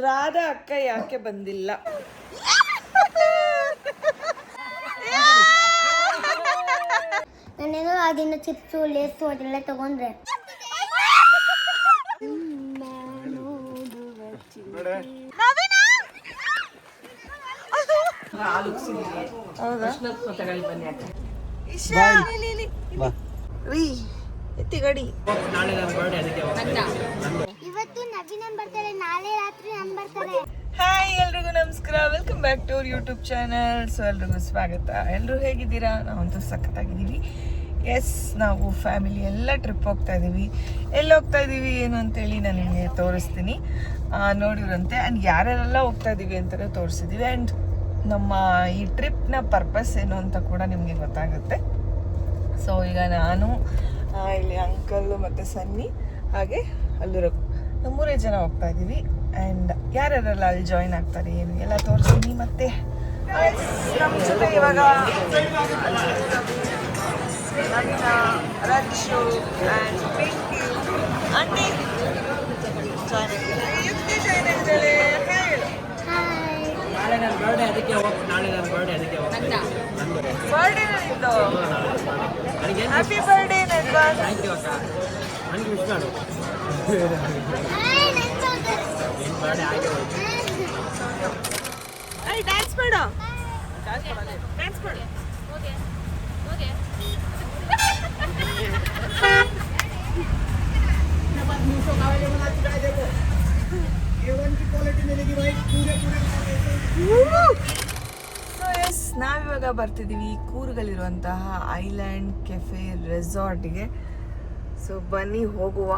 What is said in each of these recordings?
ರಾಧಾ ಅಕ್ಕ ಯಾಕೆ ಬಂದಿಲ್ಲ? ನಾನೇನೋ ಆಗಿನ ಚಿಪ್ಸು ಲೇಸು ಅದೆಲ್ಲ ತಗೊಂಡ್ರೆ ಇವತ್ತು ನವೀನನ್ ಬರ್ತಾರೆ, ನಾಳೆ ರಾತ್ರಿ ನನ್ ಬರ್ತಾರೆ. ಹಾಯ್, ಎಲ್ರಿಗೂ ನಮಸ್ಕಾರ. Welcome back to our YouTube channel. So ಎಲ್ರಿಗೂ ಸ್ವಾಗತ. ಎಲ್ಲರೂ ಹೇಗಿದ್ದೀರಾ? ನಾವಂತೂ ಸಖತ್ತಾಗಿದ್ದೀವಿ. ಎಸ್, ನಾವು ಫ್ಯಾಮಿಲಿ ಎಲ್ಲ ಟ್ರಿಪ್ ಹೋಗ್ತಾ ಇದ್ದೀವಿ. ಎಲ್ಲಿ ಹೋಗ್ತಾ ಇದ್ದೀವಿ ಏನು ಅಂತೇಳಿ ನಾನು ನಿಮಗೆ ತೋರಿಸ್ತೀನಿ, ನೋಡಿರಂತೆ. ಆ್ಯಂಡ್ ಯಾರ್ಯಾರೆಲ್ಲ ಹೋಗ್ತಾ ಇದ್ದೀವಿ ಅಂತಲೇ ತೋರಿಸಿದ್ದೀವಿ. ಆ್ಯಂಡ್ ನಮ್ಮ ಈ ಟ್ರಿಪ್ನ ಪರ್ಪಸ್ ಏನು ಅಂತ ಕೂಡ ನಿಮಗೆ ಗೊತ್ತಾಗುತ್ತೆ. ಸೊ ಈಗ ನಾನು ಇಲ್ಲಿ ಅಂಕಲ್ಲು ಮತ್ತು ಸನ್ನಿ ಹಾಗೆ ಅಲ್ಲೂರು ನಾವು 3 ಜನ ಹೋಗ್ತಾ ಇದ್ದೀವಿ. ಆ್ಯಂಡ್ ಯಾರ್ಯಾರೆಲ್ಲ ಅಲ್ಲಿ ಜಾಯಿನ್ ಆಗ್ತಾರೆ ಏನು ಎಲ್ಲ ತೋರಿಸ್ತೀನಿ. ಮತ್ತು ನಮ್ಮ ಜೊತೆ ಇವಾಗ ನನ್ನ Rakshu and Pinky aunty join ಆಗಿದ್ದಾರೆ. ಯುಕ್ತಿ ಜಾಯ್ನ್ ಆಗಿದ್ದಾಳೆ. ಹೇಳು. ನಾಳೆ ನನ್ನ ಬರ್ಡೇ, ಅದಕ್ಕೆ ಬರ್ಡೇ ನಿಂದು. Happy birthday in advance. Thank you ಅಕ್ಕ. ನನಗೆ ವಿಶ್ ಮಾಡು. ನಿನ್ನ ಬರ್ಡೇ ಆಗಿ ಹೋಯ್ತು. ಡ್ಯಾನ್ಸ್ ಮಾಡು. ಡ್ಯಾನ್ಸ್ ಮಾಡು. ಓಕೆ ಓಕೆ ಸೊ ಎಸ್, ನಾವಿವಾಗ ಬರ್ತಿದ್ದೀವಿ ಕೂರ್ಗಲ್ಲಿರುವಂತಹ ಐಲ್ಯಾಂಡ್ ಕೆಫೆ ರೆಸಾರ್ಟ್ಗೆ. ಸೊ ಬನ್ನಿ ಹೋಗುವ.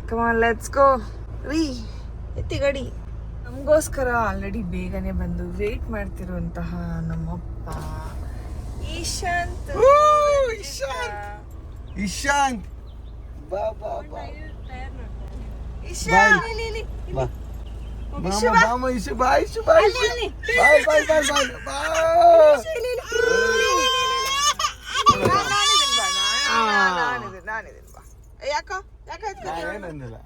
ಕಮಾನ್, ಲೆಟ್ಸ್ ಗೋ. ರೀ ಎತ್ತಿ ಗಾಡಿ. ನಮಗೋಸ್ಕರ ಆಲ್ರೆಡಿ ಬೇಗನೆ ಬಂದು ವೇಟ್ ಮಾಡ್ತಿರುವಂತಹ ನಮ್ಮಪ್ಪ ಇಶಾಂತ್. ಇಶಾಂತ್ ಬಾ ಬಾ ಬಾ ಇಶಾಂತ್ ಬಾ ಮಾಮ ಇಶು ಬಾ ಇಶು ಬಾ ಇಶು ಬಾಯ್ ಬಾಯ್ ಬಾಯ್ ಬಾಯ್ ನಾನಿದ್ದೀನಿ ಬಾ. ಯಾಕೋ ಏನಂದಿಲ್ಲ.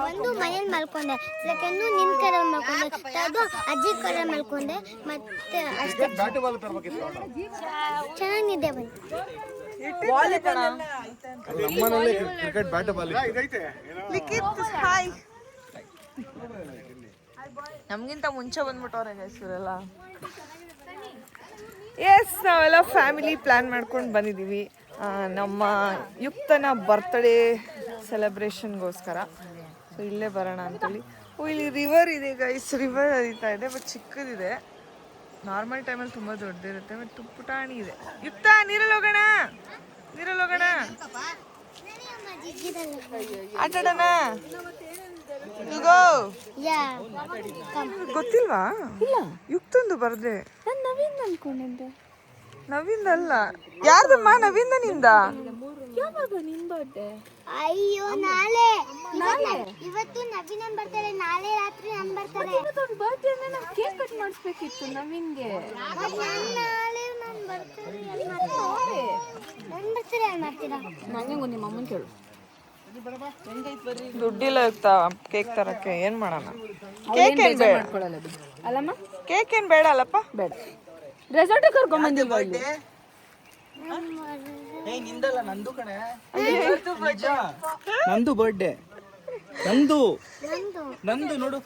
ಒಂದು ಮನೇಲಿ ಮಲ್ಕೊಂಡೆ, ಸೆಕೆಂಡು ನಿನ್ ಕರಲ್ಲಿ ಮಲ್ಕೊಂಡೆ, ತರ್ದು ಅಜ್ಜಿ ಕರ ಮಲ್ಕೊಂಡೆ. ಮತ್ತೆ ಅಷ್ಟೇ, ಚೆನ್ನಾಗಿ ನಿದ್ದೆ ಬಂತು. ನಮ್ಮನೇಲಿ ಕ್ರಿಕೆಟ್ ಬ್ಯಾಟ್ ಬಾಲ್ ಹಾಯ್. ನಮ್ಗಿಂತ ಮುಂಚೆ ಬಂದ್ಬಿಟ್ಟವ್ರೆ ಹೆಸರೆಲ್ಲ. ಎಸ್, ನಾವೆಲ್ಲ ಫ್ಯಾಮಿಲಿ ಪ್ಲ್ಯಾನ್ ಮಾಡ್ಕೊಂಡು ಬಂದಿದ್ದೀವಿ ನಮ್ಮ ಯುಕ್ತನ ಬರ್ತ್ಡೇ ಸೆಲೆಬ್ರೇಷನ್ಗೋಸ್ಕರ. ಸೊ ಇಲ್ಲೇ ಬರೋಣ ಅಂತೇಳಿ. ಇಲ್ಲಿ ರಿವರ್ ಇದೆ ಗೈಸ್, ರಿವರ್ ಹರಿತಾ ಇದೆ, ಬಟ್ ಚಿಕ್ಕದಿದೆ. ನಾರ್ಮಲ್ ಟೈಮಲ್ಲಿ ತುಂಬ ದೊಡ್ಡದಿರುತ್ತೆ, ಬಟ್ ಪುಟಾಣಿ ಇದೆ. ಯುಕ್ತ, ನೀರಲ್ಲಿ ಹೋಗೋಣ, ನೀರಲ್ಲಿ ಹೋಗೋಣ, ಆಟಾಡೋಣ. ಗೊತ್ತಿಲ್ವಾ? ಯುಕ್ತಂದು ಬರ್ದೆ. ನವೀನ್ ಅನ್ಕೊಂಡಿದ್ದೆ. ನವೀಂದಲ್ಲ. ಯಾರ್ದಮ್ಮ? ನವೀಂದ ನಿಂದ? ಯಾವಾಗ ನಿನ್ ಬರ್ಡೇ? ಅಯ್ಯೋ, ನಾಳೆ. ಇವತ್ತು ನವೀನನ್ ಬರ್ತಾರೆ, ನಾಳೆ ರಾತ್ರಿ ನನ್ ಬರ್ತಾರೆ. ಬರ್ಡೇ ಅಂದ್ರೆ ನಾವು ಕೇಕ್ ಕಟ್ ಮಾಡಿಸ್ಬೇಕಿತ್ತು ನವೀನ್ಗೆ. ನಾಳೆ ನನ್ ಬರ್ತಾರೆ ಏನ್ ಮಾಡ್ತೀರಾ? ನಂಗೆ ನಿಮ್ಮ ಅಮ್ಮನ್ ಕೇಳು. ದುಡ್ಡಿಲ್ಲ ಇರ್ತಾ ಕೇಕ್ ತರಕ್ಕೆ. ಏನ್ ಮಾಡೋಣ? ಕೇಕ್ ಏನ್ ಬೇಡ ಅಲ್ಲಮ್ಮ, ಕೇಕ್ ಏನ್ ಬೇಡ ಅಲ್ಲಪ್ಪ. ಬೇಡ, ರೆಸಾರ್ಟಿಗೆ ಕರ್ಕೊಂಡ್ ಬಂದಿಲ್ವಾ ಇಲ್ಲಿ? ನಿಂದಲ್ಲ, ನಂದು ಕಣೆ. ನಂದು ಬರ್ಡೇ, ನಂದು ನೋಡು.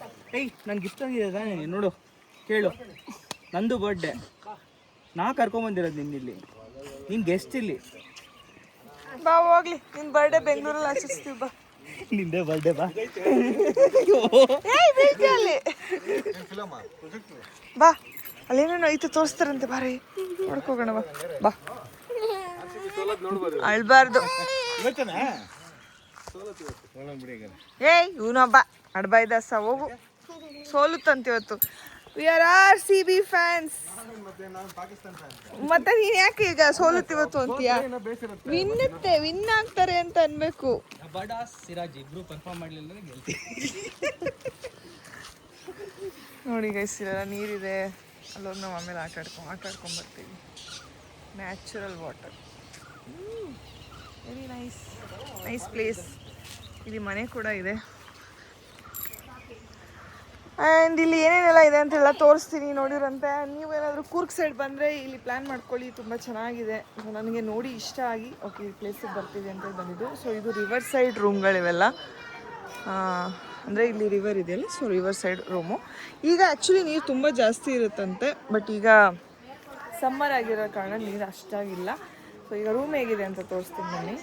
ನನ್ ಗಿಫ್ಟ್ ತಂದಿದೆ ನೋಡು, ಕೇಳು. ನಂದು ಬರ್ಡೇ, ನಾ ಕರ್ಕೊಂಬಂದಿರೋದು ನಿನ್ನಿಲ್ಲಿ. ನೀನ್ ಗೆಸ್ಟ್ ಇಲ್ಲಿ. ಬಾ ಹೋಗ್ಲಿ, ನಿನ್ ಬರ್ಡೇ ಬೆಂಗಳೂರಲ್ಲಿ ಆಚರಿಸ್ತೀವಿ ಬಾ. ನಿಂದೇ ಬರ್ಡೇ ಬಾ. ಅಲ್ಲಿ ಬಾ, ಅಲ್ಲೇನೇನೋ ಐತೆ ತೋರಿಸ್ತಾರಂತೆ, ಬಾರಿ ನೋಡ್ಕೋಗೋಣ. ಬಾ ಬಾ, ಅಳ್ಬಾರ್ದು. ಏಯ್ ಇವನೊಬ್ಬ ಅಡ್ಬಾಯ್ದಾಸ, ಹೋಗು. ಸೋಲುತ್ತಂತ ಇವತ್ತು. We are RCB fans. ಮತ್ತೆ ನೀನ್ ಯಾಕೆ ಈಗ ಸೋಲುತ್ತಿವತ್ತು ಅಂತೀಯ? ವಿನ್ ಆಗ್ತಾರೆ ಅಂತ ಅನ್ಬೇಕು. ಸಿರಾಜ್ ಇಬ್ರು ಪರ್ಫಾರ್ಮ್ ಮಾಡ್ಲಿಲ್ಲ ಗೆಲ್ತಿ. ನೋಡಿ ಗೈಸ್, ಇಲ್ಲೆಲ್ಲ ನೀರಿದೆ. ಅಲ್ಲೋಗಿ ನಾವು ಆಮೇಲೆ ಆಟಾಡ್ಕೊಂಡ್ ಬರ್ತೀವಿ. Natural water, very nice place. ಇಲ್ಲಿ ಮನೆ ಕೂಡ ಇದೆ. ಆ್ಯಂಡ್ ಇಲ್ಲಿ ಏನೇನೆಲ್ಲ ಇದೆ ಅಂತೆಲ್ಲ ತೋರಿಸ್ತೀನಿ ನೋಡಿರಂತೆ. ನೀವೇನಾದರೂ ಕೂರ್ಗ್ ಸೈಡ್ ಬಂದರೆ ಇಲ್ಲಿ ಪ್ಲ್ಯಾನ್ ಮಾಡ್ಕೊಳ್ಳಿ, ತುಂಬ ಚೆನ್ನಾಗಿದೆ. ನನಗೆ ನೋಡಿ ಇಷ್ಟ ಆಗಿ ಓಕೆ ಈ ಪ್ಲೇಸಿಗೆ ಬರ್ತೀವಿ ಅಂತ ಬಂದಿದ್ದು. ಸೊ ಇದು ರಿವರ್ ಸೈಡ್ ರೂಮ್ಗಳಿವೆಲ್ಲ, ಅಂದರೆ ಇಲ್ಲಿ ರಿವರ್ ಇದೆಯಲ್ಲ, ಸೊ ರಿವರ್ ಸೈಡ್ ರೂಮು. ಈಗ ಆ್ಯಕ್ಚುಲಿ ನೀರು ತುಂಬ ಜಾಸ್ತಿ ಇರುತ್ತಂತೆ, ಬಟ್ ಈಗ ಸಮ್ಮರ್ ಆಗಿರೋ ಕಾರಣ ನೀರು ಅಷ್ಟಾಗಿಲ್ಲ. ಸೊ ಈಗ ರೂಮ್ ಹೇಗಿದೆ ಅಂತ ತೋರಿಸ್ತೀನಿ ಬನ್ನಿ.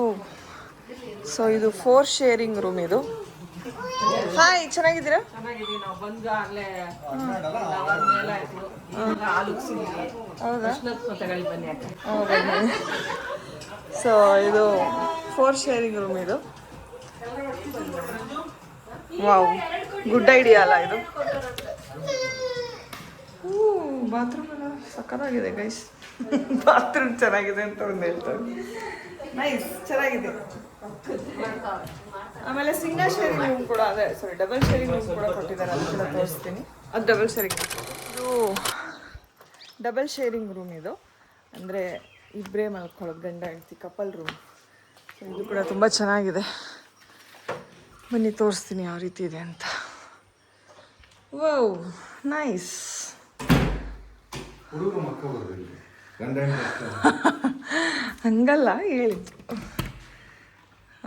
ಓಹ್, ಸೊ ಇದು 4 ಶೇರಿಂಗ್ ರೂಮ್ ಇದು. ಹಾಯ್, ಚೆನ್ನಾಗಿದ್ದೀರಾ? ಹೌದಾ? ಸೊ ಇದು 4 ಶೇರಿಂಗ್ ರೂಮ್ ಇದು. ವಾವ್, ಗುಡ್ ಐಡಿಯಾ ಅಲ್ಲ ಇದು? ಬಾತ್ರೂಮ್ ಎಲ್ಲ ಸಕ್ಕತ್ತಾಗಿದೆ ಗೈಸ್. ಬಾತ್ರೂಮ್ ಚೆನ್ನಾಗಿದೆ ಅಂತ ಒಂದು ಹೇಳ್ತಾರೆ. ನೈಸ್, ಚೆನ್ನಾಗಿದೆ. ಆಮೇಲೆ ಸಿಂಗಲ್ ಶೇರಿಂಗ್ ರೂಮ್ ಕೂಡ ಅದೇ, ಸಾರಿ ಡಬಲ್ ಶೇರಿಂಗ್ ರೂಮ್ ಕೂಡ ಕೊಟ್ಟಿದ್ದಾರೆ, ಅದು ಕೂಡ ತೋರಿಸ್ತೀನಿ. ಅದು ಡಬಲ್ ಶೇರಿಂಗ್, ಇದು ಡಬಲ್ ಶೇರಿಂಗ್ ರೂಮ್ ಇದು, ಅಂದರೆ ಇಬ್ಬರೇ ಮಲ್ಕೊಳ್ಳೋದು, ಗಂಡ ಹೆಂಡತಿ ಕಪಲ್ ರೂಮ್. ಸೊ ಇದು ಕೂಡ ತುಂಬ ಚೆನ್ನಾಗಿದೆ. ಬನ್ನಿ ತೋರಿಸ್ತೀನಿ ಯಾವ ರೀತಿ ಇದೆ ಅಂತ. Wow, nice. ಹಂಗಲ್ಲ ಹೇಳಿದ್ದು.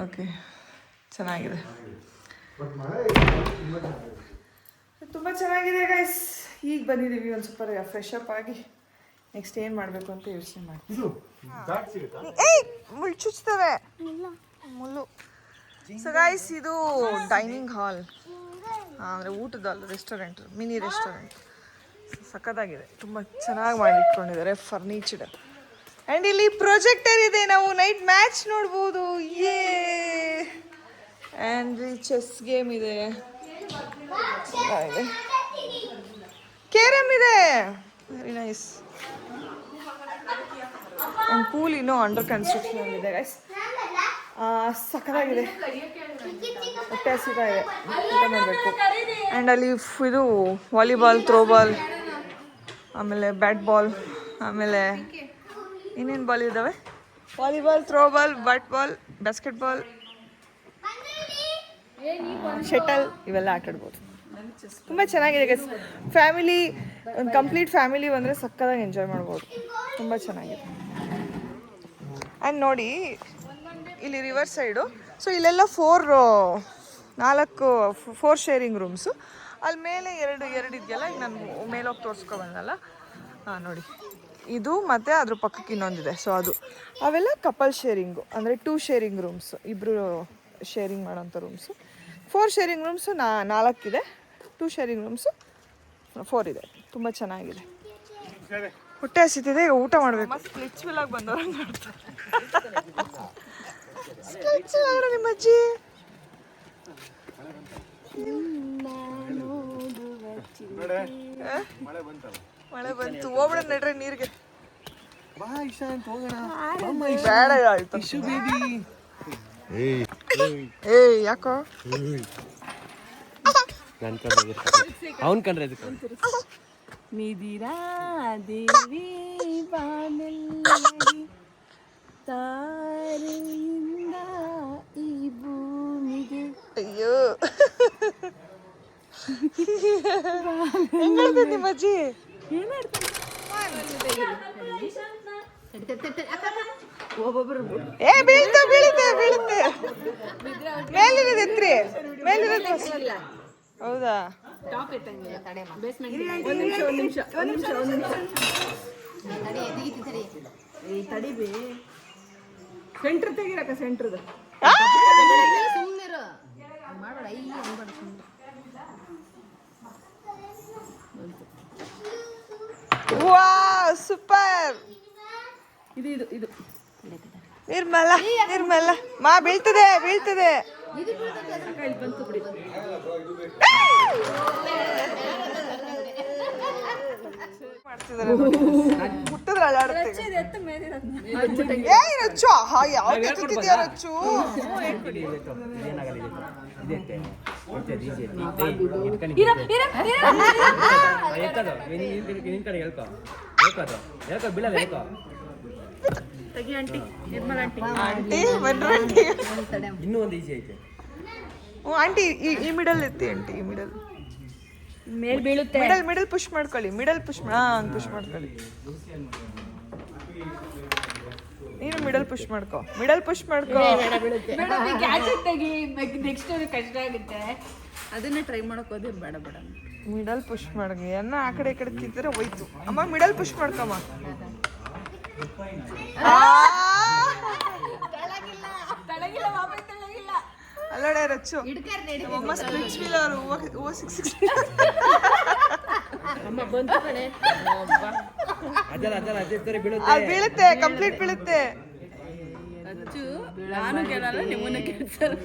ಓಕೆ, ಚೆನ್ನಾಗಿದೆ, ತುಂಬ ಚೆನ್ನಾಗಿದೆ ಗೈಸ್. ಈಗ ಬಂದಿದ್ದೀವಿ, ಒಂದು ಸ್ವಲ್ಪ ಫ್ರೆಶ್ ಅಪ್ ಆಗಿ ನೆಕ್ಸ್ಟ್ ಏನು ಮಾಡಬೇಕು ಅಂತ ಯೋಚನೆ ಮಾಡ್ತೀವಿ. ಏಯ್, ಮುಳ್ಳು ಚುಚ್ತವೆ, ಮುಳ್ಳು. ಸೊ ಗೈಸ್, ಇದು ಡೈನಿಂಗ್ ಹಾಲ್, ಅಂದರೆ ಊಟದಲ್ಲ, ರೆಸ್ಟೋರೆಂಟ್, ಮಿನಿ ರೆಸ್ಟೋರೆಂಟ್. ಸಖತ್ತಾಗಿದೆ, ತುಂಬ ಚೆನ್ನಾಗಿ ಮಾಡಿಟ್ಕೊಂಡಿದ್ದಾರೆ, ಫರ್ನಿಚರ್ಡ್. ಆ್ಯಂಡ್ ಇಲ್ಲಿ ಪ್ರೊಜೆಕ್ಟರ್ ಇದೆ, ನಾವು ನೈಟ್ ಮ್ಯಾಚ್ ನೋಡ್ಬೋದು. ಯೇ. ಆ್ಯಂಡ್ ಚೆಸ್ ಗೇಮ್ ಇದೆ, ಕೇರಮ್ ಇದೆ, ವೆರಿ ನೈಸ್. ಆ್ಯಂಡ್ ಪೂಲ್ ಇನ್ನೂ ಅಂಡರ್ ಕನ್ಸ್ಟ್ರಕ್ಷನ್ ಇದೆ ಗೈಸ್. ಸಖತ್ತಾಗಿದೆ, ಹೊಟ್ಟೆ ಹಸಿತಾ ಇದೆ, ಊಟ ಮಾಡಬೇಕು. ಆ್ಯಂಡ್ ಅಲ್ಲಿ ಇದು ವಾಲಿಬಾಲ್, ಥ್ರೋಬಾಲ್, ಆಮೇಲೆ ಬ್ಯಾಟ್ ಬಾಲ್, ಆಮೇಲೆ ಇನ್ನೇನು ಬಾಲ್ ಇದ್ದಾವೆ, volleyball, throwball, bat ball, basketball, shuttle, ಇವೆಲ್ಲ ಆಟಾಡ್ಬೋದು. ತುಂಬ ಚೆನ್ನಾಗಿದೆ ಗೈಸ್. ಫ್ಯಾಮಿಲಿ, ಒಂದು ಕಂಪ್ಲೀಟ್ ಫ್ಯಾಮಿಲಿ ಬಂದರೆ ಸಕ್ಕತ್ತಾಗಿ ಎಂಜಾಯ್ ಮಾಡ್ಬೋದು, ತುಂಬ ಚೆನ್ನಾಗಿದೆ. ಆ್ಯಂಡ್ ನೋಡಿ ಇಲ್ಲಿ ರಿವರ್ ಸೈಡು, ಸೊ ಇಲ್ಲೆಲ್ಲ 4 ಶೇರಿಂಗ್ ರೂಮ್ಸು. ಅಲ್ಲಿ ಮೇಲೆ ಎರಡು ಇದೆಯಲ್ಲ, ಈಗ ನಾನು ಮೇಲೋಗಿ ತೋರಿಸ್ಕೊಬಂದಲ್ಲ, ನೋಡಿ ಇದು ಮತ್ತು ಅದ್ರ ಪಕ್ಕಕ್ಕೆ ಇನ್ನೊಂದಿದೆ. ಸೊ ಅದು ಅವೆಲ್ಲ ಕಪಲ್ ಶೇರಿಂಗು, ಅಂದರೆ 2 ಶೇರಿಂಗ್ ರೂಮ್ಸು, ಇಬ್ಬರು ಶೇರಿಂಗ್ ಮಾಡೋಂಥ ರೂಮ್ಸು. 4 ಶೇರಿಂಗ್ ರೂಮ್ಸು 4 ಇದೆ, 2 ಶೇರಿಂಗ್ ರೂಮ್ಸು 4 ಇದೆ. ತುಂಬ ಚೆನ್ನಾಗಿದೆ, ಹೊಟ್ಟೆ ಹಸಿತಿದೆ, ಈಗ ಊಟ ಮಾಡಬೇಕು. ಸ್ಪ್ಲಿಟ್ಸ್ ವಿಲಾಗಿ ಬಂದವ್ರಂಗೆ ಮಾಡ್ತಾರೆ. ನಿಮ್ಮ ಅಜ್ಜಿ ಮಳೆ ಬಂತು, ಹೋಗ್ಬಿಡ ನಡ್ರಿ ನೀರಿಗೆ. ಬೇಡ ಆಯ್ತು. ಏಯ್ ಯಾಕೋ ಅವನ್ ಕಂಡ್ರೆ ನಿಧಿರಾ ದೇವಿ ಬಾನಲ್ಲಡಿ ತಾರೆಯಿಂದ ಈ ಭೂಮಿಗೆ. ಅಯ್ಯೋ, ಹೆಂಗ ನಿಮ್ಮ ಅಜ್ಜಿ? ಏ ಬೀಳ್ತೆ ಬೀಳುತ್ತೆ ಬೀಳುತ್ತೆ, ಮೇಲಿರೋದು ಎತ್ರಿ, ಮೇಲಿರೋದು. ಹೌದಾ? ಸೆಂಟ್ರ್ ತೆಗಿರಕ್ಕ, ಸೆಂಟ್ರದು ವಾವ್, ಸೂಪರ್. ಇದು ನಿರ್ಮಲ ನಿರ್ಮಲ, ಮಾ ಬೀಳ್ತದೆ ಬೀಳ್ತದೆ. ಮಾಡ್ತಿದ್ದಾರೆ, ಮುಟ್ಟಿದ್ರೆ ಅಳ್ಳಾಡುತ್ತೆ. ಏನ್ ರಚ್ಚು, ಯಾವ ಕೆತ್ತಿದ್ಯಾ ರಚ್ಚು? ಆಂಟಿ ಬನ್ರಿ ಆಂಟಿ. ಇನ್ನೂ ಒಂದು ಈಸಿ ಐತೆ. ಹ್ಞೂ ಆಂಟಿ ಈ ಮಿಡಲ್ ಎತ್ತಿ ಆಂಟಿ, ಈ ಮಿಡಲ್ ಮೇಲ್ ಬೀಳುತ್ತೆ. ಮಿಡಲ್ ಪುಷ್ ಮಾಡ್ಕೊಳ್ಳಿ, ಮಿಡಲ್ ಪುಷ್ ಹಂಗೆ ಪುಷ್ ಮಾಡ್ಕೊಳ್ಳಿ. ನೀನು ಮಿಡಲ್ ಪುಷ್ ಮಾಡ್ಕೊ, ಮಿಡಲ್ ಪುಷ್ ಮಾಡ್ಕೊ. ಗ್ಯಾಜೆಟ್ ತೆಗಿ, ನೆಕ್ಸ್ಟ್ ಕಷ್ಟ ಆಗುತ್ತೆ. ಅದನ್ನೇ ಟ್ರೈ ಮಾಡಕ್ ಹೋದ್ರೆ ಬೇಡ ಬೇಡ. ಮಿಡಲ್ ಪುಷ್ ಮಾಡ್ಗೆ ಅನ್ನ ಆ ಕಡೆ ಈ ಕಡೆ ತಿಂದ್ರೆ ಹೋಯ್ತು. ಅಮ್ಮ ಮಿಡಲ್ ಪುಷ್ ಮಾಡ್ಕಮ್ಮ. ಅಲ್ಲಡೆ ರಚ್ಚು ಅಮ್ಮ ಸ್ಪ್ಲಿಟ್ಸ್ ವೀಲ್ ಅವರು ಓ 6 ಅಮ್ಮ ಬಂತು ಕಣೆ. ಅದು ಬೀಳುತ್ತೆ, ಕಂಪ್ಲೀಟ್ ಬೀಳುತ್ತೆ. ಅಚ್ಚು ನಾನು ಕೇಳಲ್ಲ, ನಿಮ್ಮನ್ನ ಕೇಳ್ಸಲ್ಲ.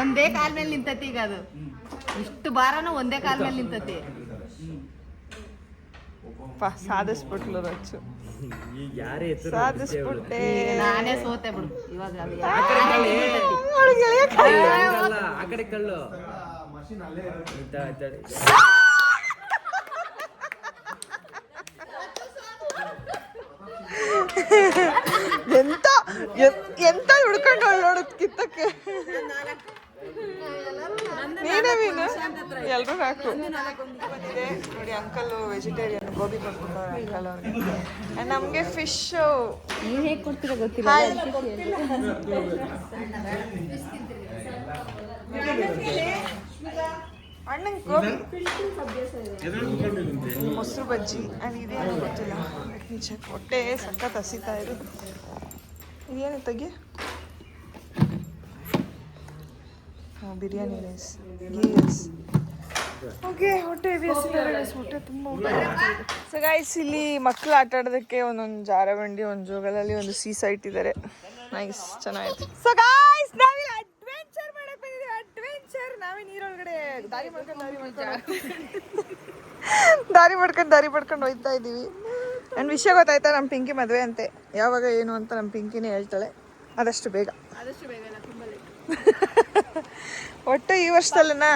ಒಂದೇ ಕಾಲ್ ಮೇಲೆ ನಿಂತತಿ ಈಗ ಅದು. ಇಷ್ಟು ಭಾರನ ಒಂದೇ ಕಾಲ್ ಮೇಲೆ ನಿಂತತಿ. ಸಾಧಿಸ್ಬಿಟ್ಲು ರಚ್ಚು, ಈಗ ಯಾರೇ ಸಾಧಿಸ್ಬಿಟ್ಟೆ. ನಾನೇ ಸೋತೆ ಬಿಡು ಇವಾಗ. ಆ ಕಡೆ ಕಳ್ಳು. ಎಂತ ಎಂತ ಹುಡ್ಕೊಂಡು ನೋಡುತ್ತ ಕಿತ್ತಕ್ಕೆ. ನೀನೇ ಮೀನು ಎಲ್ರೂ ಹಾಕು. ಬಂದಿದೆ ನೋಡಿ, ಅಂಕಲ್ ವೆಜಿಟೇರಿಯನ್, ಗೋಬಿ ಕೊಟ್ಬಿಟ್ಟವ್ರೆ ಅಂಕಲ್ ಅವ್ರಿಗೆ. ನಮಗೆ ಫಿಶ್ ನೀವು ಹೇಗೆ ಕೊಡ್ತೀರಾ ಗೊತ್ತಿಲ್ಲ. ಅಣ್ಣಂಗೆ ಗೋಬಿ, ಮೊಸರು ಬಜ್ಜಿ, ಅದು ಇದೇನು ಗೊತ್ತಿಲ್ಲ. ಚೆಕ್. ಹೊಟ್ಟೆ ಸಖತ್ ಹಸಿತಾ ಇದೆ. ಇದೇನು ತೆಗಿ. Biryani rice, ghee rice. Okay, ಹೊಟ್ಟೆ ಹೊಟ್ಟೆ ತುಂಬ ಊಟ ಮಾಡ್ತಿದೆ. ಸೊ ಗೈಸ್, ಇಲ್ಲಿ ಮಕ್ಕಳು ಆಟ ಆಡೋದಕ್ಕೆ ಒಂದೊಂದು ಜಾರಬಂಡಿ, ಒಂದು ಜೋಗಲಲ್ಲಿ, ಒಂದು ಸೀಸಾ ಇಟ್ಟಿದ್ದಾರೆ. ನೈಸ್, ಚೆನ್ನಾಗಿದೆ. ಸೊ ಗೈಸ್, ನಾವಿಲ್ಲಿ ಅಡ್ವೆಂಚರ್ ಮಾಡಕ್ ಬಂದಿದ್ದೀವಿ. ಅಡ್ವೆಂಚರ್ ನಾವೇ ನೀರೊಳಗಡೆ ದಾರಿ ಮಾಡ್ಕೊಂಡು ಹೋಗ್ತಾ ಇದ್ದೀವಿ. ನನ್ನ ವಿಷಯ ಗೊತ್ತಾಯ್ತಾ, ನಮ್ಮ ಪಿಂಕಿ ಮದುವೆ ಅಂತೆ. ಯಾವಾಗ ಏನು ಅಂತ ನಮ್ಮ ಪಿಂಕಿನೇ ಹೇಳ್ತಾಳೆ. ಆದಷ್ಟು ಬೇಗ ಒಟ್ಟು ಈ ವರ್ಷದಲ್ಲನಾ.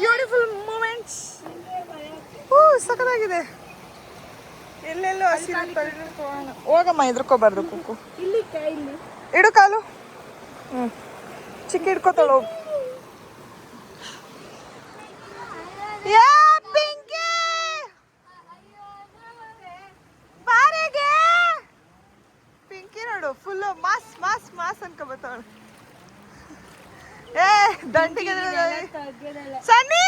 Beautiful moments. ಸಖತ್ತಾಗಿದೆ. ಎಲ್ಲೆಲ್ಲೋ ಹಸಿರು ಹೋಗಮ್ಮ, ಎದ್ರಕೋಬಾರ್ದು ಕುಕ್ಕು. ಇಡು ಕಾಲು. ಚಿಕ್ಕ ಹಿಡ್ಕೋತಾಳ ಹೋಗು. ಪಿಂಕಿ ನೋಡು, ಫುಲ್ಲು ಮಾಸ್ ಮಾಸ್ ಮಾಸ್ ಅನ್ಕೋಬತ್ತಾಳ. ಏ ದಂಟಿಗೆ ಸನ್ನಿ,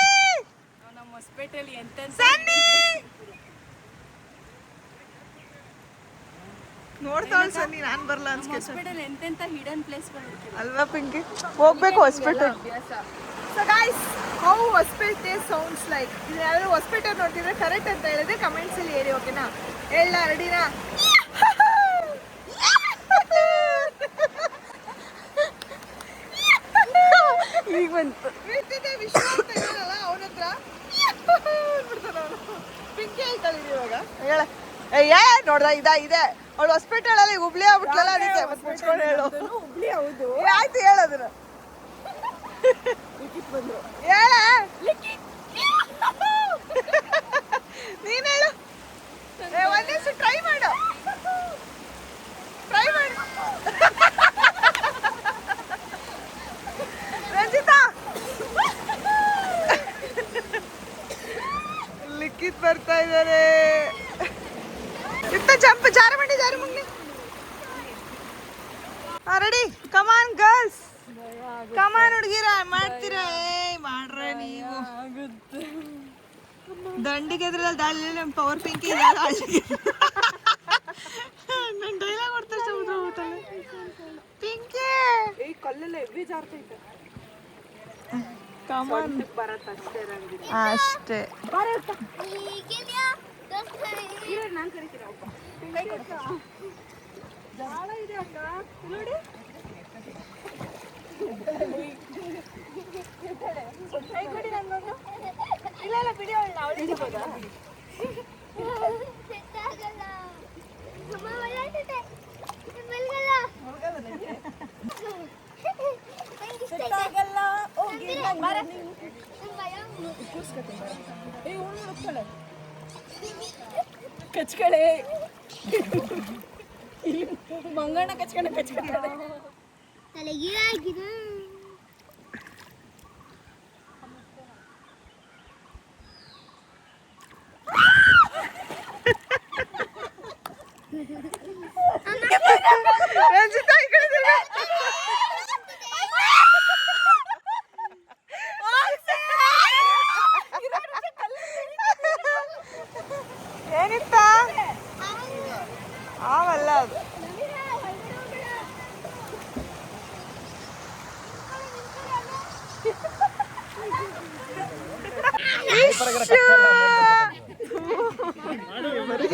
ನಮ್ಮ ಹಾಸ್ಪಿಟಲ್ ಎಂತ ಸನ್ನಿ ನೋಡ್ತಾವಳು. ಸನ್ನಿ ನಾನ್ ಬರಲ್ಲ ಅನ್ಸ್ಕೆ. ಹಾಸ್ಪಿಟಲ್ ಎಂತೆಂತ ಹಿಡನ್ ಪ್ಲೇಸ್ಗಳು ಅಲ್ವಾ ಪಿಂಕಿ? ಹೋಗ್ಬೇಕು hospital. So guys, how hospital sounds like. ಇದು ಯಾರು ಹಾಸ್ಪಿಟಲ್ ನೋಡ್ತಿದ್ರೆ ಕರೆಕ್ಟ್ ಅಂತ ಹೇಳಿದ್ರೆ ಕಮೆಂಟ್ಸ್ ಅಲ್ಲಿ ಹೇಳಿ, ಓಕೆನಾ? ಹೇಳ ರೆಡಿನಾ? ಈಗ ಬಂತು. ವಿಶ್ವ ಅಂತ ಹೇಳಲ್ಲ ಅವನ ಹತ್ರ ಬಿಡ್ತಾನ ಅವನು. ಪಿಂಕಿ ಹೇಳ್ತಾಳೆ ಇವಾಗ. ಹೇಳ ಏ ನೋಡ್ದ ಇದೆ ಅವಳು ಹಾಸ್ಪಿಟಲ್ ಅಲ್ಲಿ ಹುಬ್ಳಿ ಆಗ್ಬಿಟ್ಲಲ್ಲ, ಅದಕ್ಕೆ ಮುಚ್ಕೊಂಡು ಹೇಳು. ಹುಬ್ಳಿ ಹೌದು, ಆಯ್ತು ಹೇಳೋದನ್ನ ಹೇಳ. ನೀನ್ ಹೇಳು, ಒಂದ್ ದಿವಸ ಟ್ರೈ ಮಾಡು. ರಂಜಿತಾ, ಲಿಖಿತ್ ಬರ್ತಾ ಇದ್ದಾರೆ. ಇತ್ತ ಜಂಪ್, ಜಾರಬಂಡಿ ರೆಡಿ. ಕಮಾನ್ ಗರ್ಲ್ಸ್, ಕಮಾನ್ ಹುಡುಗಿರ, ಮಾಡ್ತೀರಾ? ಮಾಡ್ರ ನೀವು. ದಂಡಿಗೆ ಎದ್ರಲ್ಲಿ ದಾಳಿ ನಮ್ಮ ಪವರ್ ಪಿಂಕಿ ನನ್ನ ಡೈಲಾಗ್ ಕೊಡ್ತಾರೆ ಸಮುದ್ರ ಹೋಟೆಲ್. ಪಿಂಕಿ ಕಲ್ಲೆಲ್ಲ ಎವ್ವಿ ಜಾರ್ತೈತೆ. ಕಮಾನ್ ಅಷ್ಟೇ. ನಾನು ಕರಿತೀರ ಜಾಳ ಇದೆ ಅಕ್ಕ ನೋಡಿ. ಅಮ್ಮ ಒಳ್ಳಾಡ್ತೈತೆ. ಮಲ್ಗಲ್ಲ. ನಂಗೆ ಇಷ್ಟ ಐತೆ. ನಂಗೆ ಭಯ. ಕಚ್ಕಳೆ ಮಂಗಣ್ಣ ಕಚ್ಕೊಂಡ ತಲೆಗೆ ಆಗಿದೆ. ರಂಜಿತಾ ಈ ಕಡೆ ತಿರ್ಗು. ಏನಿತ್ತ ಆವಲ್ಲ ಅದು.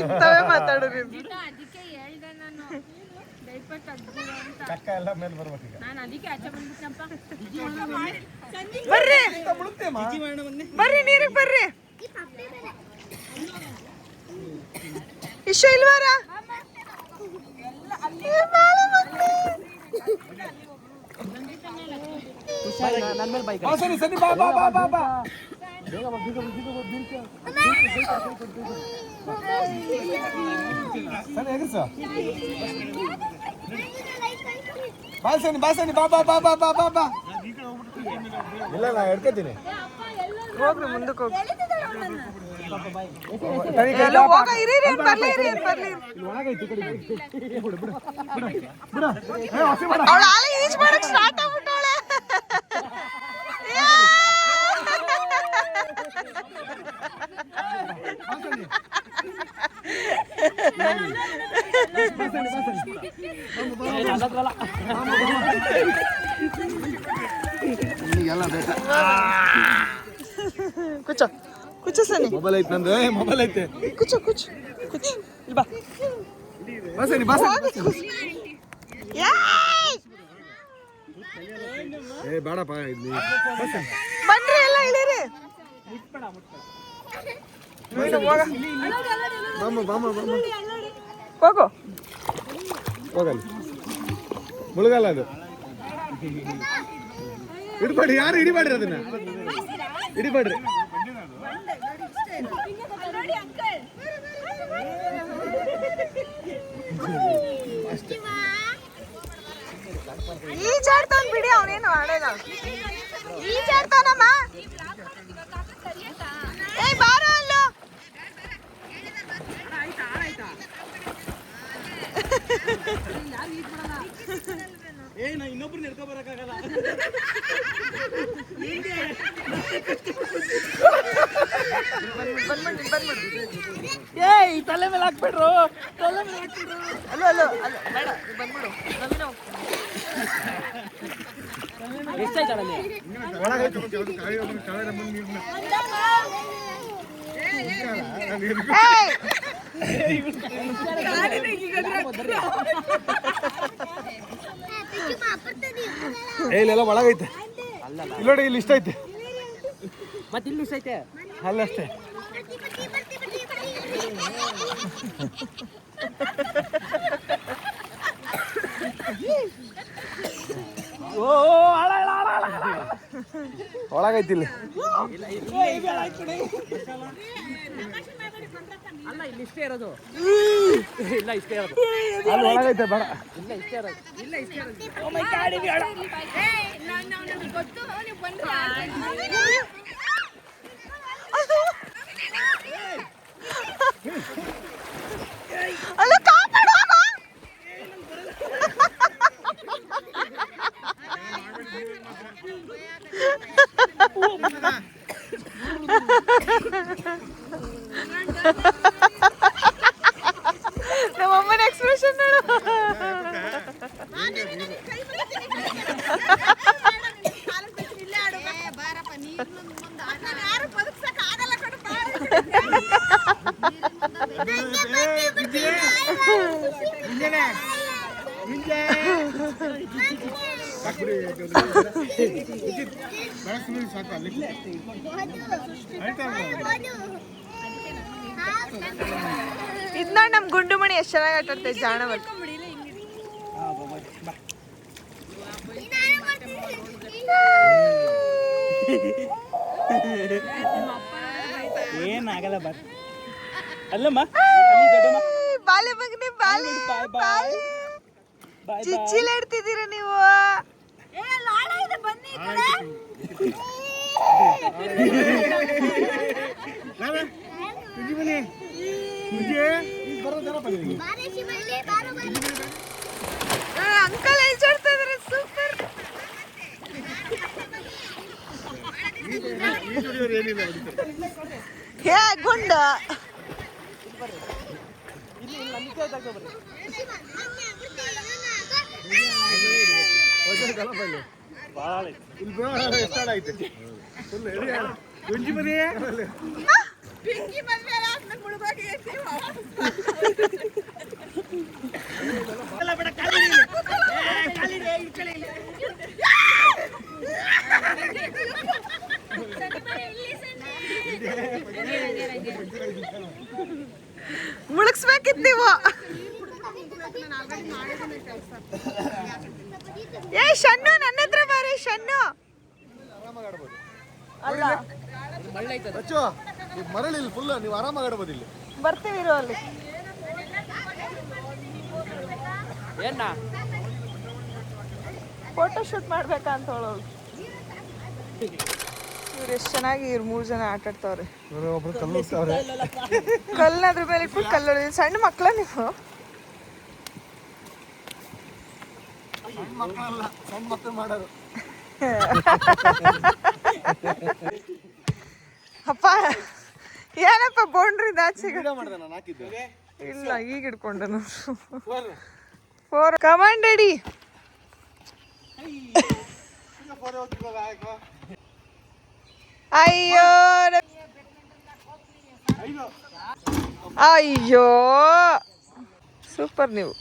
ಇಂಥವೇ ಮಾತಾಡೋರಿ. ಅದಕ್ಕೆ ಹೇಳ್ದೆ ನಾನು ಡೈಪರ್ ತೆಗ್ದಿರೋ ಅಂತ. ಚಕ್ಕ ಎಲ್ಲ ಮೇಲೆ ಬರ್ಬೇಕೀಗ. ನಾನು ಅದಕ್ಕೆ ಆಚೆ ಬಂದ್ಬಿಟ್ಟನಪ್ಪ. ಬರ್ರಿ ಬರ್ರಿ ನೀರಿಗೆ ಬರ್ರಿ. ಇಷ್ಟ ಇಲ್ವಾರ ಸರಿ ಸರಿ ಬಾ ಬಾ ಬಾ ಬಾ ಬಾ ಸರಿ ಎಗರ್ಸ ಬಾಸನಿ ಬಾಸನಿ ಬಾ ಬಾ ಬಾ ಬಾ ಬಾ ಬಾ ಬಾ ಇಲ್ಲ ನಾ ಹಿಡ್ಕೊತೀನಿ ಹೋಗ್ರಿ ಮುಂದಕ್ಕೆ ಹೋಗಿ. ಎಲ್ಲ ಹೋಗ ಇರಿ ಬರ್ಲಿ ಬರ್ಲಿ. ಅವಳು ಆಲೆ ಈಜ್ ಮಾಡಕ್ ಸ್ಟಾರ್ಟ್ ಆಗ್ಬಿಟ್ಟವಳೆ. ನಿಮಗೆಲ್ಲ ಬೇಕಾ ಕುಚ್ಚ ಕುಚ್ಚ ಸನಿ. ಮೊಬೈಲ್ ಐತೆ ನಂದು ಮೊಬೈಲ್ ಐತೆ ಕುಚ್ಚ ಕುಚ್ಚ ಕುಚ್ಚ ಇಲ್ಲಿ ಬಾ. ಬಾಸನಿ ಬಾಸನಿ ಏ ಬೇಡಪ್ಪ ಇಲ್ಲಿ ಬನ್ರಿ ಎಲ್ಲ ಇಳೀರಿ. ನೀನು ಹೋಗ ಬಾಮ ಬಾಮ ಬಾಮ ಹೋಗು. ಹೋಗಲ್ಲಿ ಮುಳುಗಲ್ಲ ಅದು ಹಿಡಿಬೇಡ್ರಿ ಯಾರು ಹಿಡಿಬೇಡ್ರಿ ಅದನ್ನ ಹಿಡಿಬೇಡ್ರಿ ಈಜಾಡ್ತಾನ ಬಿಡಿ, ಅವನೇನು ಆಡೋದ. ಈಜಾಡ್ತಾನಮ್ಮ. ಏಯ್ ಬಾರೋ ಅಲ್ಲೋ. ಇನ್ನೊಬ್ರು ನಡ್ಕೊ ಬರಕ್ಕಾಗಲ್ಲ. ಬಂದ್ಬಿಡಿ ಬಂದ್ಬಿಡಿ. ಏಯ್ ತಲೆ ಮೇಲೆ ಹಾಕ್ಬಿಡ್ರು, ತಲೆ ಮೇಲೆ ಹಾಕ್ಬಿಡ್ರು. ಅಲ್ಲೋ ಅಲ್ಲೋ ಅಲ್ಲ ಬೇಡ ಬಂದ್ಬಿಡು. ನವೀನ ಎಷ್ಟಾಯ್ತಾಳಲ್ಲಿ? ಇಲ್ಲೆಲ್ಲ ಒಳಗೈತೆ. ಇಲ್ಲಿ ನೋಡಿ ಇಲ್ಲಿ ಇಷ್ಟ ಐತೆ. ಮತ್ತೆ ಇಲ್ಲಿ ಇಷ್ಟ ಐತೆ ಅಲ್ಲಷ್ಟೇ. ಓ ಒಳಗೈತಿ ಇಲ್ಲಿ. ಅಲ್ಲ ಇಲ್ಲಿ ಇಷ್ಟೇ ಇರೋದು. ಇಲ್ಲ ಇಷ್ಟೇ ಇರೋದು. ಅಲ್ಲಿ ಒಳಗೈತೆ ಬೇಡ. ಇಲ್ಲ ಇಷ್ಟೇ ಇರೋದು. ಇಲ್ಲ ಇಷ್ಟೇ ಇರೋದು. ಗೊತ್ತು ನೀವು ಬಂದ್ರೆ ಅಲ್ಲ ಕಾಪಾಡು. ನಮ್ಮಮ್ಮನ ಎಕ್ಸ್ಪ್ರೆಷನ್ ನೋಡು. ಇದ್ ನೋಡಿ ನಮ್ ಗುಂಡುಮಣಿ ಎಷ್ಟ್ ಚೆನ್ನಾಗಿ ಆಟಾಡ್ತೈತೆ ಜಾಣ ಬರ್ ಏನಾಗಲ್ಲ ಬರ್ ಅಲ್ಲಮ್ಮ ಬಾಲೆ ಮಗನೆ ಬಾಲೆ ಬಾಯ್ ಚಿಚ್ಚಿಲಾಡ್ತಿದ್ದೀರ ನೀವು ಅಂಕಲ್ ಎಲ್ಚಾಡ್ತಾ ಇದಾರೆ ಸೂಪರ್ ಹೇ ಗುಂಡ ಮುಳುಗಿಸ್ಬೇಕಿತ್ತು ನೀವು ಏ ಶನ್ನು ನನ್ನ ಹತ್ರ ಬಾರೆ ಶನ್ನು ಅಲ್ಲ ಮರಳಿಲ್ಲ ಫುಲ್ ನೀವು ಆರಾಮಾಗಿ ಆಡ್ಬೋದು ಇಲ್ಲಿ. ಬರ್ತೀವಿ ಇರೋ ಅಲ್ಲಿ ಏನ ಫೋಟೋ ಶೂಟ್ ಮಾಡ್ಬೇಕಾ ಅಂತ ಹೇಳೋಳು ಇವ್ರು ಎಷ್ಟು ಚೆನ್ನಾಗಿ ಇವ್ರು 3 ಜನ ಆಟ ಆಡ್ತಾವ್ರೆ ಒಬ್ರು ಕಲ್ಲೋಗ್ತಾವ್ರೆ. ಕಲ್ಲನ್ನ ಅದ್ರ ಮೇಲೆ ಇಟ್ಬಿಟ್ಟು ಕಲ್ಲು ಸಣ್ಣ ಮಕ್ಕಳ ನೀವು ಮಕ್ಕಳಲ್ಲ ಸಣ್ಣ ಮಕ್ಕಳು ಮಾಡೋರು. ಅಪ್ಪ ಏನಪ್ಪ ಬೌಂಡ್ರಿ ದಾಚಿಗೆ ವಿಡಿಯೋ ಮಾಡಿದೆ ನಾನು ಹಾಕಿದ್ದೆ. ಇಲ್ಲ ಈಗ ಹಿಡ್ಕೊಂಡನು 4 ಕಮಾಂಡ್ ರೆಡಿ ಅಯ್ಯೋ ಅಯ್ಯೋ ಸೂಪರ್ ನೀವು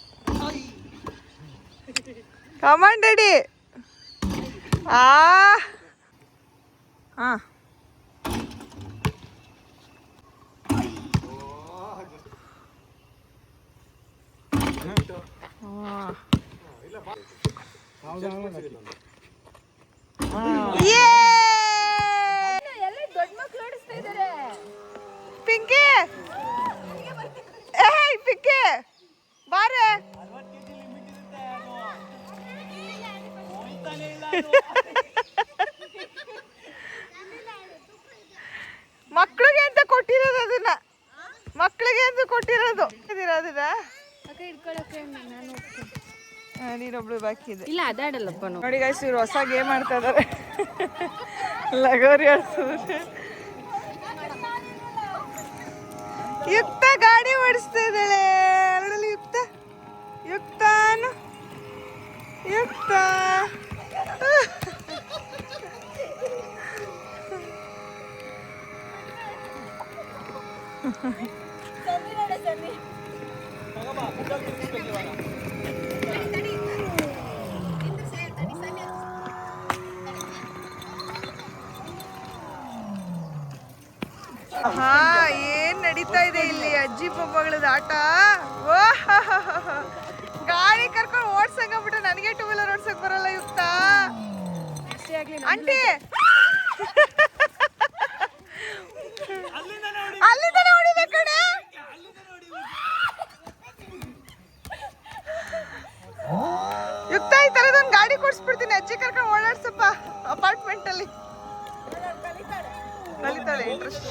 ಕಮಾಂಡ್ ರೆಡಿ ಹಾ ಪಿಂಕಿ ಏಯ್ ಪಿಂಕಿ ಬಾರೆ ಮಕ್ಕಳಿಗೆ ಅಂತ ಕೊಟ್ಟಿರೋದು ಅದನ್ನ ಮಕ್ಕಳಿಗೆ ಅಂತ ಕೊಟ್ಟಿರೋದು ಅದನ್ನ ನೀನೊಬ್ಳು ಬಾಕಿ ಇದೆ ಇಲ್ಲ ಅದಾಡಲ್ಲಪ್ಪ ನೋಡಿ ಗೈಸ್ ಇವ್ರು ಹೊಸ ಗೇಮ್ ಆಡ್ತಾ ಇದಾರೆ ಲಗೋರಿ ಆಡ್ತಿದ್ರೆ ಯುಕ್ತ ಗಾಡಿ ಓಡಿಸ್ತಾ ಇದ್ದಾಳೆ ಅದರಲ್ಲಿ ಯುಕ್ತ ಯುಕ್ತಾನು ಯುಕ್ತ ಹಾ ಏನ್ ನಡೀತಾ ಇದೆ ಇಲ್ಲಿ ಅಜ್ಜಿ ಮೊಮ್ಮಗಳದ ಆಟ ಗಾಡಿ ಕರ್ಕೊಂಡು ಓಡ್ಸಂಗ್ಬಿಟ್ರೆ ನನಗೆ 2 ವೀಲರ್ ಓಡ್ಸಕ್ ಬರಲ್ಲ ಯುಕ್ತ ಆಂಟಿ ಅಲ್ಲಿಂದ ಹೊಡಿಬೇಕು ಕಡೆ ಯುಕ್ತ ಈ ತರದೊಂದು ಗಾಡಿ ಕೊಡ್ಸ್ಬಿಡ್ತೀನಿ ಅಜ್ಜಿ ಕರ್ಕೊಂಡು ಓಡಾಡ್ಸಪ್ಪ ಅಪಾರ್ಟ್ಮೆಂಟ್ ಅಲ್ಲಿ ಕಲಿತಾಳೆ ಇಂಟ್ರೆಸ್ಟ್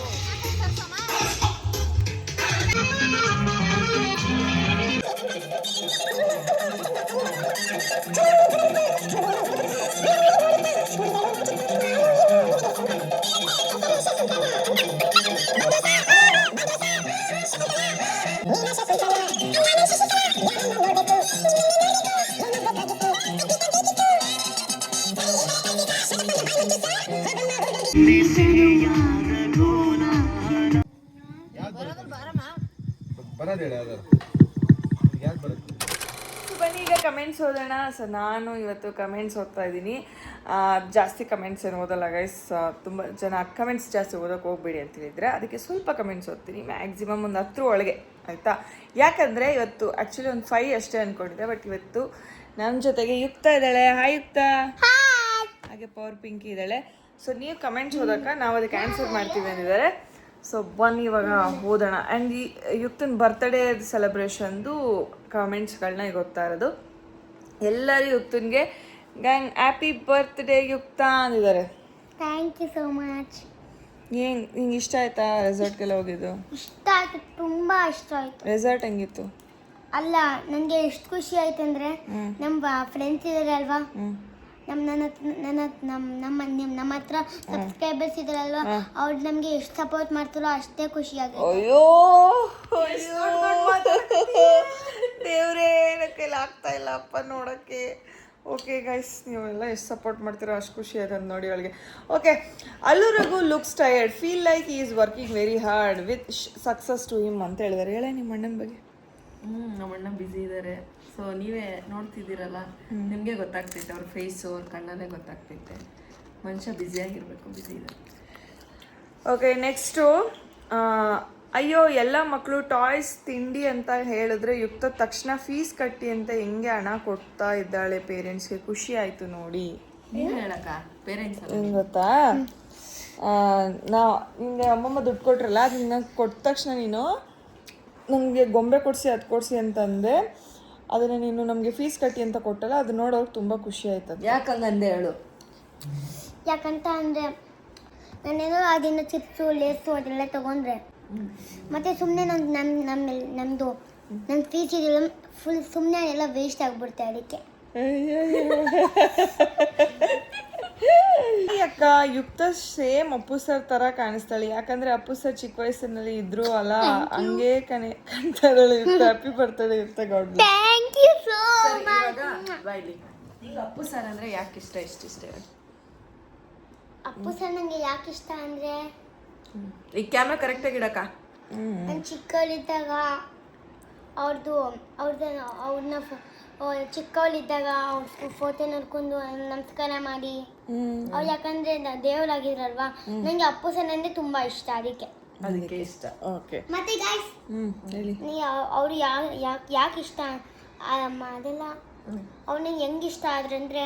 ಬನ್ನಿ ಈಗ ಕಮೆಂಟ್ಸ್ ಓದೋಣ. ಸೊ ನಾನು ಇವತ್ತು ಕಮೆಂಟ್ಸ್ ಓದ್ತಾ ಇದ್ದೀನಿ. ಜಾಸ್ತಿ ಕಮೆಂಟ್ಸ್ ಏನು ಓದಲ್ಲ ಗೈಸ್. ತುಂಬ ಜನ ಕಮೆಂಟ್ಸ್ ಜಾಸ್ತಿ ಓದೋಕೆ ಹೋಗ್ಬೇಡಿ ಅಂತ ಹೇಳಿದರೆ ಅದಕ್ಕೆ ಸ್ವಲ್ಪ ಕಮೆಂಟ್ಸ್ ಓದ್ತೀನಿ, ಮ್ಯಾಕ್ಸಿಮಮ್ ಒಂದು 10 ಒಳಗೆ ಆಯಿತಾ. ಯಾಕಂದರೆ ಇವತ್ತು ಆ್ಯಕ್ಚುಲಿ ಒಂದು 5 ಅಷ್ಟೇ ಅಂದ್ಕೊಂಡಿದ್ದೆ, ಬಟ್ ಇವತ್ತು ನಮ್ಮ ಜೊತೆಗೆ ಯುಕ್ತ ಇದ್ದಾಳೆ. ಹಾಯ್ ಯುಕ್ತ. ಹಾಗೆ ಪವರ್ ಪಿಂಕಿ ಇದ್ದಾಳೆ. ಸೊ ನೀವು ಕಮೆಂಟ್ಸ್ ಓದೋಕೆ ನಾವು ಅದಕ್ಕೆ ಆನ್ಸರ್ ಮಾಡ್ತೀವಿ ಅಂದಿದ್ದಾರೆ. ಸೊ ಬನ್ನಿ ಇವಾಗ ಓದೋಣ. ಆ್ಯಂಡ್ ಈ ಯುಕ್ತನ ಬರ್ತ್ಡೇ ಸೆಲೆಬ್ರೇಷನ್ದು ಕಮೆಂಟ್ಸ್ಗಳನ್ನ ಈಗ ಓದ್ತಾ ಇರೋದು. ಎಲ್ಲರೂ ಯುಕ್ತನ್ಗೆ ಗ್ಯಾಂಗ್ ಹ್ಯಾಪಿ ಬರ್ತ್ಡೇ ಯುಕ್ತ ಅಂದಿದ್ದಾರೆ. Thank you so much. ನಿಂಗೆ ಇಷ್ಟ ಆಯ್ತಾ ರೆಸಾರ್ಟ್ಗೆಲ್ಲ ಹೋಗಿದ್ದು? ಇಷ್ಟ ಆಯ್ತು, ತುಂಬ ಇಷ್ಟ ಆಯ್ತು. ರೆಸಾರ್ಟ್ ಹೆಂಗಿತ್ತು? ಅಲ್ಲ, ನನಗೆ ಎಷ್ಟು ಖುಷಿ ಆಯ್ತು ಅಂದರೆ ನಮ್ಮ ಫ್ರೆಂಡ್ಸ್ ಇದ್ದಾರೆ ಅಲ್ವಾ, ನಮ್ಮ ಹತ್ರ ಸಬ್ಸ್ಕ್ರೈಬರ್ಸ್ ಇದಾರಲ್ವಾ, ಅವ್ರು ನಮಗೆ ಎಷ್ಟು ಸಪೋರ್ಟ್ ಮಾಡ್ತಾರೋ ಅಷ್ಟೇ ಖುಷಿ ಆಗುತ್ತೆ. ಅಯ್ಯೋ ದೇವ್ರೇ, ಕೈಲಿ ಆಗ್ತಾ ಇಲ್ಲ ಅಪ್ಪ ನೋಡೋಕ್ಕೆ. ಓಕೆ ಗೈಸ್, ನೀವೆಲ್ಲ ಎಷ್ಟು ಸಪೋರ್ಟ್ ಮಾಡ್ತೀರೋ ಅಷ್ಟು ಖುಷಿ ಆಯ್ತು ನೋಡಿ ಅವಳಿಗೆ. ಓಕೆ, ಅಲ್ಲು Raghu looks tired, feel like he is working very hard with success to him ಅಂತ ಹೇಳಿದ್ದಾರೆ. ಹೇಳೇ ನಿಮ್ಮ ಅಣ್ಣನ ಬಗ್ಗೆ. ನಮ್ಮ ಅಣ್ಣ ಬ್ಯುಸಿ ಇದ್ದಾರೆ. ಸೊ ನೀವೇ ನೋಡ್ತಿದ್ದೀರಲ್ಲ, ನಿಮಗೆ ಗೊತ್ತಾಗ್ತೈತೆ ಅವ್ರ ಫೇಸು, ಅವ್ರ ಕಣ್ಣಲ್ಲೇ ಗೊತ್ತಾಗ್ತೈತೆ ಮನುಷ್ಯ ಬ್ಯುಸಿಯಾಗಿರ್ಬೇಕು, ಬ್ಯುಸಿ ಇದೆ. ಓಕೆ, ನೆಕ್ಸ್ಟು ಅಯ್ಯೋ ಎಲ್ಲ ಮಕ್ಕಳು ಟಾಯ್ಸ್ ತಿಂಡಿ ಅಂತ ಹೇಳಿದ್ರೆ ಯುಕ್ತ ತಕ್ಷಣ ಫೀಸ್ ಕಟ್ಟಿ ಅಂತ ಹೆಂಗೆ ಹಣ ಕೊಡ್ತಾ ಇದ್ದಾಳೆ ಪೇರೆಂಟ್ಸ್ಗೆ. ಖುಷಿ ಆಯಿತು ನೋಡಿ. ಏನು ಹೇಳಕ್ಕ ಪೇರೆಂಟ್ಸ್ ಹೆಂಗೆ ಗೊತ್ತಾ, ನಿಮಗೆ ಅಮ್ಮಮ್ಮ ದುಡ್ಡು ಕೊಟ್ರಲ್ಲ, ಅದನ್ನ ಕೊಟ್ಟ ತಕ್ಷಣ ನೀನು ನಮಗೆ ಗೊಂಬೆ ಕೊಡಿಸಿ ಅದು ಕೊಡಿಸಿ ಅಂತಂದೆ, ಅದನ್ನು ನೀನು ನಮಗೆ ಫೀಸ್ ಕಟ್ಟಿ ಅಂತ ಕೊಟ್ಟಲ್ಲ, ಅದು ನೋಡೋಕೆ ತುಂಬ ಖುಷಿ ಆಯ್ತದೆ. ಯಾಕಂಗಂದೆ ಹೇಳು. ಯಾಕಂತ ಅಂದರೆ ನಾನೇನೋ ಅದನ್ನು ಚಿಪ್ಸು ಲೇಸು ಅದೆಲ್ಲ ತೊಗೊಂಡ್ರೆ ಮತ್ತು ಸುಮ್ಮನೆ ನಮ್ಮದು ನನ್ನ ಫೀಸ್ ಇದೆಲ್ಲ ಫುಲ್ ಸುಮ್ಮನೆ ಎಲ್ಲ ವೇಸ್ಟ್ ಆಗಿಬಿಡುತ್ತೆ. ಅದಕ್ಕೆ ಅಕ್ಕ ಯುಕ್ತ ಸೇಮ್ ಅಪ್ಪು ಸರ್ ಥರ ಕಾಣಿಸ್ತಾಳೆ. ಯಾಕಂದರೆ ಅಪ್ಪು ಸರ್ ಚಿಕ್ಕ ವಯಸ್ಸಿನಲ್ಲಿ ಇದ್ರು ಅಲ್ಲ, ಹಂಗೆ ಕಾಣ್ತಾ ಇದ್ದಾಳೆ Yukta. Happy birthday Yukta. God bless. Thank you so much. ಬಾಯ್ಲಿ, ಈಗ ಅಪ್ಪು ಸರ್ ಅಂದರೆ ಯಾಕೆ ಇಷ್ಟ? ಇಷ್ಟ ಅಪ್ಪು ಸರ್ ನನಗೆ ಯಾಕೆ ಇಷ್ಟ ಅಂದರೆ, ಈ ಕ್ಯಾಮ್ರಾ ಕರೆಕ್ಟಾಗಿ ಇಡಕ್ಕ. ನಾನು ಚಿಕ್ಕವಳಿದ್ದಾಗ ಅವ್ರನ್ನ ಚಿಕ್ಕವಳಿದ್ದಾಗ ಅವ್ರ ಫೋಟೋ ನೋಡ್ಕೊಂಡು ನಮಸ್ಕಾರ ಮಾಡಿ ಅವ್ರು, ಯಾಕಂದರೆ ದೇವರಾಗಿದ್ರಲ್ವಾ, ನನಗೆ ಅಪ್ಪು ಸರ್ ಅಂದರೆ ತುಂಬ ಇಷ್ಟ, ಅದಕ್ಕೆ ಇಷ್ಟ. ಓಕೆ, ಮತ್ತೆ ಗಾಯ್ಸ್ ಹೇಳಿ. ಅವರು ಯಾಕೆ ಇಷ್ಟ ಅದೆಲ್ಲ ಅವ್ರು ನಂಗೆ ಹೆಂಗೆ ಇಷ್ಟ ಆದ್ರಂದರೆ,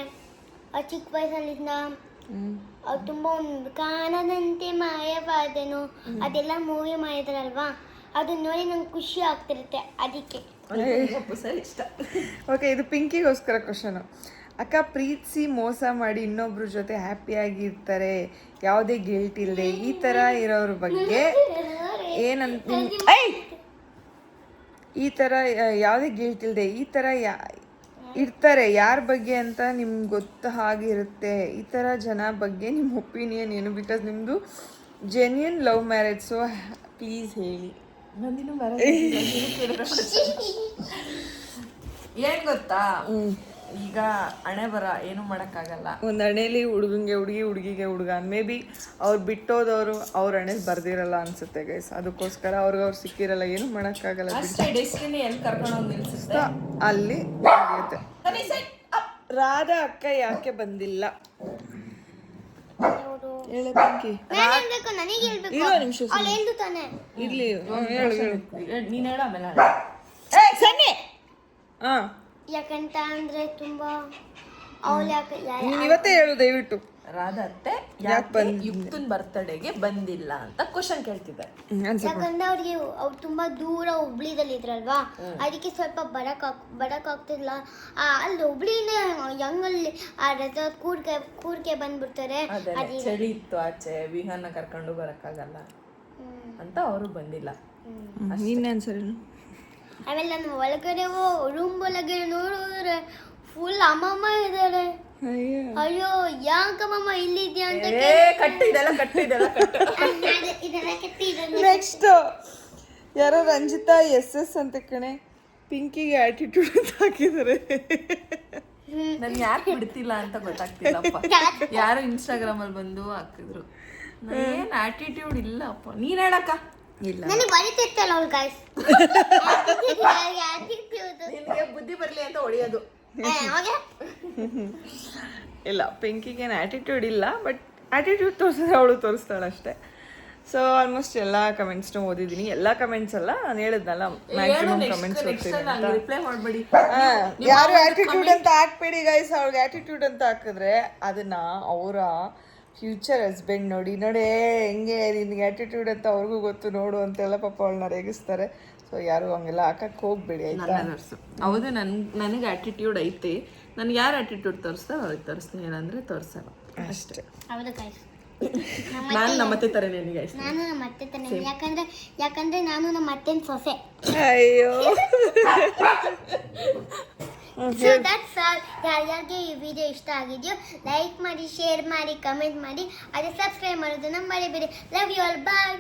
ಚಿಕ್ಕ ವಯಸ್ಸಲ್ಲಿಂದ ಅವ್ರು ತುಂಬ ಒಂದು ಕಾಣದಂತೆ ಮಾಯವಾದನು ಅದೆಲ್ಲ ಮೂವಿ ಮಾಡಿದ್ರಲ್ವಾ, ಅದನ್ನ ನೋಡಿ ನಂಗೆ ಖುಷಿ ಆಗ್ತಿರುತ್ತೆ, ಅದಕ್ಕೆ ಅಪ್ಪು ಸರ್ ಇಷ್ಟ. ಓಕೆ, ಇದು ಪಿಂಕಿಗೋಸ್ಕರ ಕ್ವಶನು. ಅಕ್ಕ ಪ್ರೀತಿಸಿ ಮೋಸ ಮಾಡಿ ಇನ್ನೊಬ್ರ ಜೊತೆ ಹ್ಯಾಪಿಯಾಗಿ ಇರ್ತಾರೆ, ಯಾವುದೇ ಗಿಲ್ಟ್ ಇಲ್ಲದೆ, ಈ ಥರ ಇರೋರ ಬಗ್ಗೆ ಏನಂತ, ಈ ಥರ ಯಾವುದೇ ಗಿಲ್ಟ್ ಇಲ್ಲದೆ ಈ ಥರ ಇರ್ತಾರೆ, ಯಾರ ಬಗ್ಗೆ ಅಂತ ನಿಮ್ಗೆ ಗೊತ್ತ ಹಾಗಿರುತ್ತೆ. ಈ ಥರ ಜನ ಬಗ್ಗೆ ನಿಮ್ಮ ಒಪಿನಿಯನ್ ಏನು? ಬಿಕಾಸ್ ನಿಮ್ಮದು genuine love marriage, so please ಹೇಳಿ. ಏನ್ ಗೊತ್ತಾ, ಈಗ ಹಣೆ ಬರ ಏನು ಮಾಡೋಕ್ಕಾಗಲ್ಲ. ಒಂದು ಹಣೆಯಲ್ಲಿ ಹುಡುಗಂಗೆ ಹುಡುಗಿ, ಹುಡುಗಿಗೆ ಹುಡುಗ, ಮೇ ಬಿ ಅವ್ರು ಬಿಟ್ಟೋದವರು ಅವ್ರ ಹಣೆಲಿ ಬರ್ದಿರಲ್ಲ ಅನ್ಸುತ್ತೆ ಗೈಸ್. ಅದಕ್ಕೋಸ್ಕರ ಅವ್ರಿಗೆ ಸಿಕ್ಕಿರಲ್ಲ, ಏನು ಮಾಡೋಕ್ಕಾಗಲ್ಲ. ಡೆಸ್ಟಿನಿ ಎಲ್ಲಿ ಕರ್ಕೊಂಡು ಹೋಗಿ ನಿಲ್ಸುತ್ತೆ ಅಲ್ಲಿ ನಡೆಯುತ್ತೆ. ರಾಧಾ ಅಕ್ಕ ಯಾಕೆ ಬಂದಿಲ್ಲ? ಹೇಳು ಪಿಂಕಿ. ನನಗೆ ಹೇಳ್ಬೇಕು, ಇರೋ ನಿಮಿಷ ಅವ್ಳು ಹೇಳ್ದು ತಾನೆ. ಇರ್ಲಿ, ಹೇಳು ಹೇಳು. ನೀನ್ ಹೇಳ ಆಮೇಲೆ. ಸನ್ನಿ, ಯಾಕಂತ ಅಂದ್ರೆ ತುಂಬಾ ಅವಳು ನೀನು ಇವತ್ತೇ ಹೇಳು ದಯವಿಟ್ಟು. ರಾಧಾ ಅತ್ತೆ ಯಾಕೆ ಯುಕ್ತನ್ ಬರ್ತಡೆಗೆ ಬಂದಿಲ್ಲ ಅಂತ ಕ್ವಶನ್ ಕೇಳ್ತಿದ್ದಾರೆ. ಯಾಕಂದ್ರೆ ಅವ್ರು ತುಂಬಾ ದೂರ ಹುಬ್ಳಿದಲ್ಲಿ ಇದ್ರಲ್ವಾ, ಅದಕ್ಕೆ ಸ್ವಲ್ಪ ಬರಕ್ ಆಗ್ತಿಲ್ಲ. ಅಲ್ಲಿ ಹುಬ್ಳಿನ ಹೆಂಗಲ್ಲಿ ಆ ರೆಸಾರ್ಟ್ ಕೂರ್ಕೆ ಬಂದ್ಬಿಡ್ತಾರೆ. ಚಳಿ ಇತ್ತು ಆಚೆ, ವಿಹಾನ ಕರ್ಕೊಂಡು ಬರಕ್ಕಾಗಲ್ಲ ಅಂತ ಅವರು ಬಂದಿಲ್ಲ. ನಿನ್ನ ಆನ್ಸರೇನು? ಆಮೇಲೆ ನಾನು ಒಳಗಡೆ ರೂಮ್ ಒಳಗಡೆ ನೋಡಿದ್ರೆ ಫುಲ್ ಅಮ್ಮಮ್ಮ ಇದ್ದಾರೆ. ಅಯ್ಯೋ ಯಾಕಮ್ಮ ಇಲ್ಲಿದ್ಯಾ ಅಂತ ನೆಕ್ಸ್ಟ್ ಯಾರೋ ರಂಜಿತಾ SS ಅಂತ ಕಣೆ, ಪಿಂಕಿಗೆ ಆಟಿಟ್ಯೂಡ್ ಅಂತ ಹಾಕಿದ್ದಾರೆ. ನನ್ಗೆ ಯಾಕೆ ಬಿಡ್ತಿಲ್ಲ ಅಂತ ಗೊತ್ತಾಗ್ತಿಲ್ಲಪ್ಪ. ಯಾರು ಇನ್ಸ್ಟಾಗ್ರಾಮ್ ಅಲ್ಲಿ ಬಂದು ಹಾಕಿದ್ರು, ಏನ್ ಆಟಿಟ್ಯೂಡ್ ಇಲ್ಲಪ್ಪ. ನೀನ್ ಹೇಳಕ್ಕ. ಇಲ್ಲ, ನನಗೆ ಬರೀತಿತ್ತಲ್ಲ ಅವಳು ಗಾಯ್ಸ್, ನಿನಗೆ ಬುದ್ಧಿ ಬರ್ಲಿ ಅಂತ ಹೊಡೆಯೋದು. ಓಕೆ ಇಲ್ಲ ಪಿಂಕಿಗೇನು ಆ್ಯಟಿಟ್ಯೂಡ್ ಇಲ್ಲ, ಬಟ್ ಆ್ಯಟಿಟ್ಯೂಡ್ ತೋರಿಸಿದ್ರೆ ಅವಳು ತೋರಿಸ್ತಾಳೆ ಅಷ್ಟೇ. ಸೊ ಆಲ್ಮೋಸ್ಟ್ ಎಲ್ಲ ಕಮೆಂಟ್ಸ್ನೂ ಓದಿದ್ದೀನಿ. ಎಲ್ಲ ಕಮೆಂಟ್ಸ್ ಅಲ್ಲ, ನಾನು ಹೇಳಿದ್ನಲ್ಲ ಮ್ಯಾಕ್ಸಿಮಮ್ ಕಮೆಂಟ್ಸ್ ಓದ್ತೀನಿ ಅಂತ. ರಿಪ್ಲೈ ಮಾಡಬೇಡಿ. ಯಾರು ಆಟಿಟ್ಯೂಡ್ ಅಂತ ಹಾಕ್ಬೇಡಿ ಗೈಸ್. ಅವ್ರಿಗೆ ಆಟಿಟ್ಯೂಡ್ ಅಂತ ಹಾಕಿದ್ರೆ ಅದನ್ನ ಅವರ ಫ್ಯೂಚರ್ ಹಸ್ಬೆಂಡ್ ನೋಡಿ ಹೆಂಗೆ ನಿನ್ಗೆ ಆಟಿಟ್ಯೂಡ್ ಅಂತ ಅವ್ರಿಗೂ ಗೊತ್ತು ನೋಡು ಅಂತೆಲ್ಲ ಪಾಪ ಅವಳನ್ನ ರೇಗಿಸ್ತಾರೆ. ಸೊ ಯಾರು ಹಂಗೆಲ್ಲ ಹಾಕಕ್ಕೆ ಹೋಗ್ಬೇಡಿ ಆಯ್ತಾ. ಹೌದು, ನನಗೆ ಆಟಿಟ್ಯೂಡ್ ಐತಿ. ನನ್ಗೆ ಯಾರು ಆಟಿಟ್ಯೂಡ್ ತೋರಿಸ್ತಾರೆ ಅವ್ರಿಗೆ ತೋರಿಸ್ತೀನಿ, ಏನಂದ್ರೆ ತೋರಿಸಲ್ಲ ಅಷ್ಟೇ. ಹೌದು ಗೈಸ್, ನಾನು ನಮ್ಮತ್ತೆ ಥರನೇ ಗೈಸ್. ನಾನು ನಮ್ಮ ಅತ್ತೆ ತಾನೆ, ಯಾಕಂದ್ರೆ ನಾನು ನಮ್ಮ ಅತ್ತೆನ ಸೊಸೆ. ಅಯ್ಯೋ ಸೊ ದಟ್ಸ್ ಆಲ್. ಯಾರ್ಯಾರಿಗೆ ಈ ವಿಡಿಯೋ ಇಷ್ಟ ಆಗಿದೆಯೋ ಲೈಕ್ ಮಾಡಿ, ಶೇರ್ ಮಾಡಿ, ಕಮೆಂಟ್ ಮಾಡಿ, ಅದೇ ಸಬ್ಸ್ಕ್ರೈಬ್ ಮಾಡೋದನ್ನ ಮರಿಬೇಡಿ. Love you all, bye.